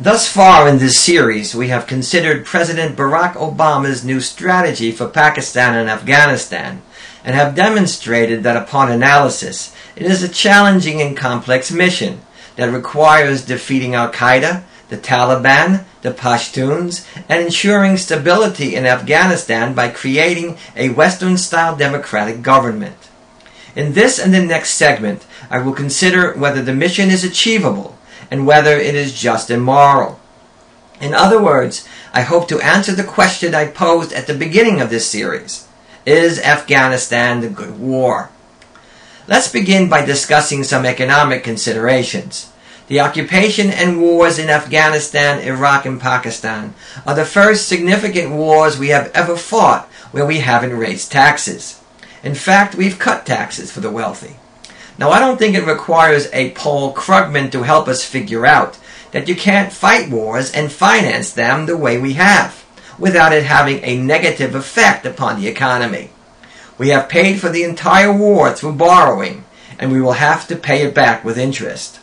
Thus far in this series, we have considered President Barack Obama's new strategy for Pakistan and Afghanistan, and have demonstrated that upon analysis, it is a challenging and complex mission that requires defeating Al-Qaeda, the Taliban, the Pashtuns, and ensuring stability in Afghanistan by creating a Western-style democratic government. In this and the next segment, I will consider whether the mission is achievable and whether it is just and moral. In other words, I hope to answer the question I posed at the beginning of this series. Is Afghanistan the good war? Let's begin by discussing some economic considerations. The occupation and wars in Afghanistan, Iraq, and Pakistan are the first significant wars we have ever fought where we haven't raised taxes. In fact, we've cut taxes for the wealthy. Now, I don't think it requires a Paul Krugman to help us figure out that you can't fight wars and finance them the way we have, without it having a negative effect upon the economy. We have paid for the entire war through borrowing, and we will have to pay it back with interest.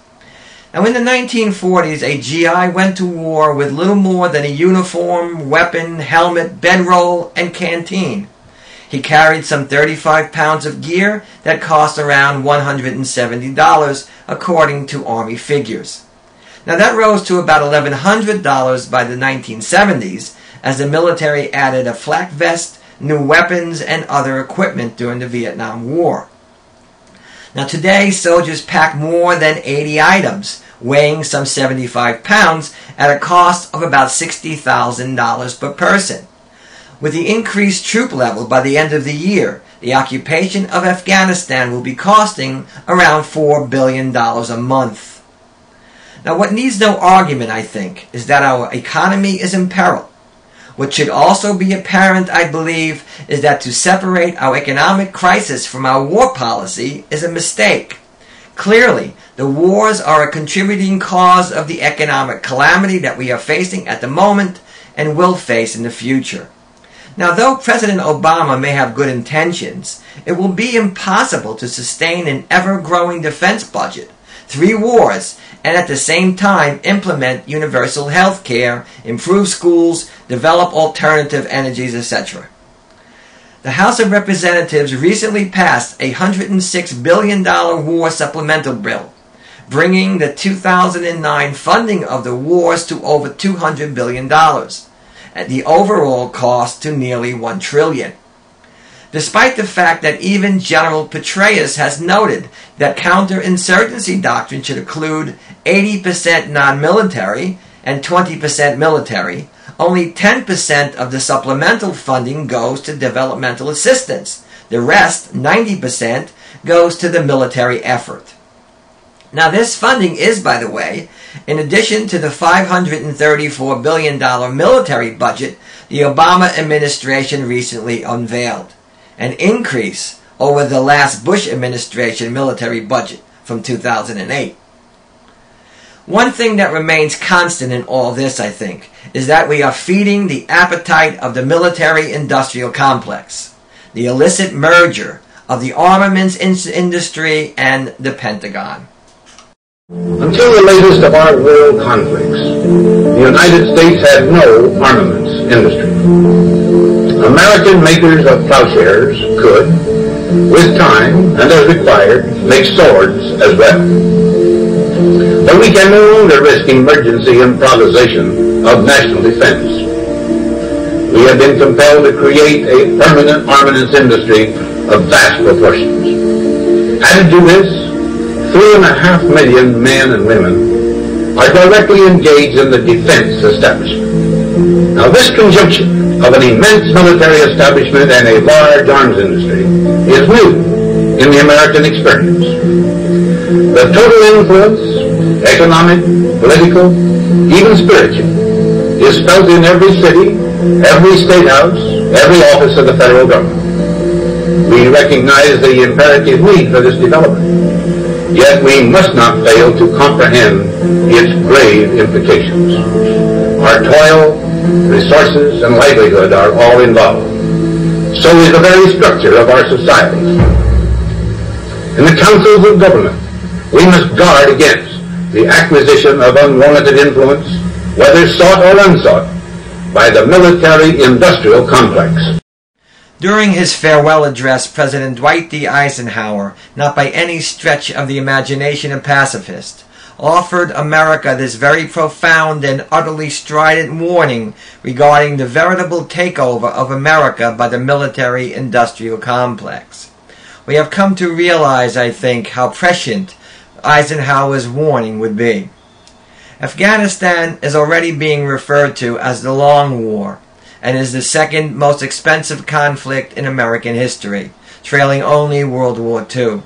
Now, in the 1940s, a GI went to war with little more than a uniform, weapon, helmet, bedroll, and canteen. He carried some 35 pounds of gear that cost around $170, according to Army figures. Now that rose to about $1,100 by the 1970s, as the military added a flak vest, new weapons, and other equipment during the Vietnam War. Now today, soldiers pack more than 80 items, weighing some 75 pounds, at a cost of about $60,000 per person. With the increased troop level by the end of the year, the occupation of Afghanistan will be costing around $4 billion a month. Now, what needs no argument, I think, is that our economy is in peril. What should also be apparent, I believe, is that to separate our economic crisis from our war policy is a mistake. Clearly, the wars are a contributing cause of the economic calamity that we are facing at the moment and will face in the future. Now, though President Obama may have good intentions, it will be impossible to sustain an ever-growing defense budget, 3 wars, and at the same time implement universal health care, improve schools, develop alternative energies, etc. The House of Representatives recently passed a $106 billion war supplemental bill, bringing the 2009 funding of the wars to over $200 billion. At the overall cost to nearly $1 trillion. Despite the fact that even General Petraeus has noted that counterinsurgency doctrine should include 80% non-military and 20% military, only 10% of the supplemental funding goes to developmental assistance. The rest, 90%, goes to the military effort. Now, this funding is, by the way, in addition to the $534 billion military budget the Obama administration recently unveiled, an increase over the last Bush administration military budget from 2008. One thing that remains constant in all this, I think, is that we are feeding the appetite of the military-industrial complex, the illicit merger of the armaments industry and the Pentagon. Until the latest of our world conflicts, the United States had no armaments industry. American makers of plowshares could, with time and as required, make swords as well. But we can no longer risk emergency improvisation of national defense. We have been compelled to create a permanent armaments industry of vast proportions. Added to this, 3.5 million men and women are directly engaged in the defense establishment. Now, this conjunction of an immense military establishment and a large arms industry is new in the American experience. The total influence, economic, political, even spiritual, is felt in every city, every state house, every office of the federal government. We recognize the imperative need for this development. Yet we must not fail to comprehend its grave implications. Our toil, resources, and livelihood are all involved. So is the very structure of our society. In the councils of government, we must guard against the acquisition of unwarranted influence, whether sought or unsought, by the military-industrial complex. During his farewell address, President Dwight D. Eisenhower, not by any stretch of the imagination a pacifist, offered America this very profound and utterly strident warning regarding the veritable takeover of America by the military-industrial complex. We have come to realize, I think, how prescient Eisenhower's warning would be. Afghanistan is already being referred to as the Long War, and is the second most expensive conflict in American history, trailing only World War II.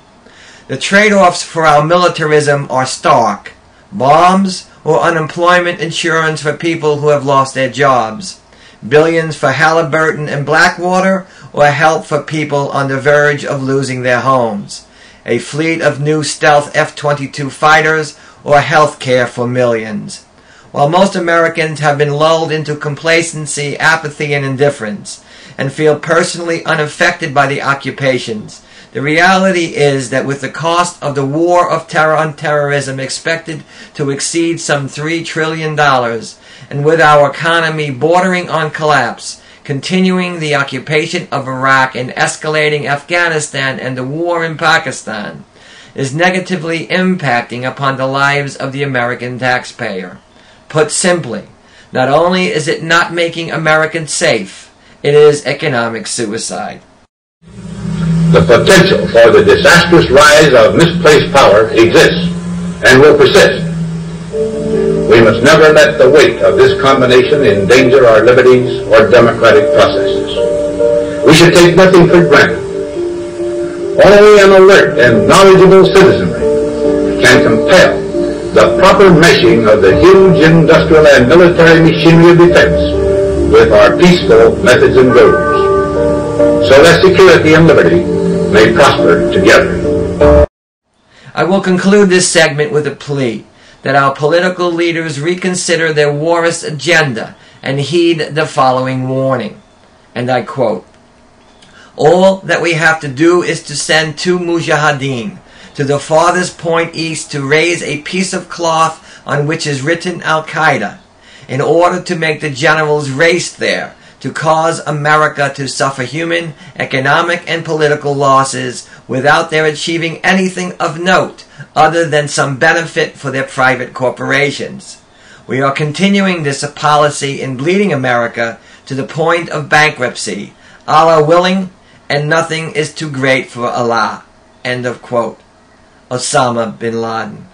The trade-offs for our militarism are stark: bombs or unemployment insurance for people who have lost their jobs, billions for Halliburton and Blackwater, or help for people on the verge of losing their homes, a fleet of new stealth F-22 fighters, or health care for millions. While most Americans have been lulled into complacency, apathy, and indifference, and feel personally unaffected by the occupations, the reality is that with the cost of the war of terror on terrorism expected to exceed some $3 trillion, and with our economy bordering on collapse, continuing the occupation of Iraq and escalating Afghanistan and the war in Pakistan is negatively impacting upon the lives of the American taxpayer. Put simply, not only is it not making Americans safe, it is economic suicide. The potential for the disastrous rise of misplaced power exists and will persist. We must never let the weight of this combination endanger our liberties or democratic processes. We should take nothing for granted. Only an alert and knowledgeable citizenry can compel the proper meshing of the huge industrial and military machinery of defense with our peaceful methods and goals, so that security and liberty may prosper together. I will conclude this segment with a plea that our political leaders reconsider their warist agenda and heed the following warning. And I quote, "All that we have to do is to send 2 mujahideen to the farthest point east to raise a piece of cloth on which is written Al-Qaeda, in order to make the generals race there, to cause America to suffer human, economic, and political losses without their achieving anything of note other than some benefit for their private corporations. We are continuing this policy in bleeding America to the point of bankruptcy, Allah willing, and nothing is too great for Allah." End of quote. Osama bin Laden.